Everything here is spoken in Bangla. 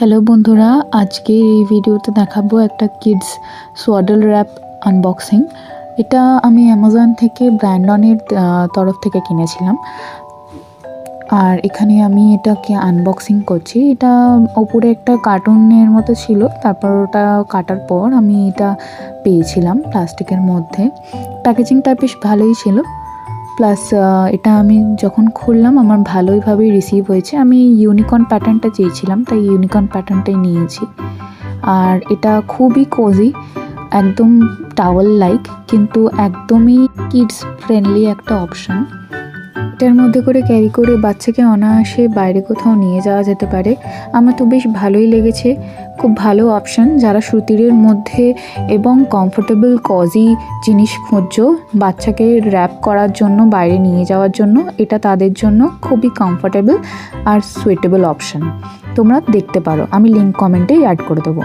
হ্যালো বন্ধুরা, আজকের এই ভিডিওতে দেখাবো একটা কিডস সোয়াডল র্যাপ আনবক্সিং। এটা আমি অ্যামাজন থেকে ব্র্যান্ডনের তরফ থেকে কিনেছিলাম। আর এখানে আমি এটাকে আনবক্সিং করছি। এটা ওপরে একটা কার্টুনের মতো ছিল, তারপর ওটা কাটার পর আমি এটা পেয়েছিলাম প্লাস্টিকের মধ্যে। প্যাকেজিংটা বেশ ভালোই ছিল। প্লাস এটা আমি যখন খুললাম আমার ভালোইভাবেই রিসিভ হয়েছে। আমি ইউনিকর্ন প্যাটার্নটা চেয়েছিলাম, তাই ইউনিকর্ন প্যাটার্নটাই নিয়েছি। আর এটা খুবই কোজি, একদম টাওয়েল লাইক, কিন্তু একদমই কিডস ফ্রেন্ডলি একটা অপশান। এটার মধ্যে করে ক্যারি করে বাচ্চাকে অনায়াসে বাইরে কোথাও নিয়ে যাওয়া যেতে পারে। আমার তো বেশ ভালোই লেগেছে, খুব ভালো অপশান। যারা সুতিরের মধ্যে এবং কমফোর্টেবল কজি জিনিস খুঁজছো বাচ্চাকে র্যাপ করার জন্য, বাইরে নিয়ে যাওয়ার জন্য, এটা তাদের জন্য খুবই কমফোর্টেবল আর সুইটেবল অপশান। তোমরা দেখতে পারো, আমি লিঙ্ক কমেন্টে অ্যাড করে দেবো।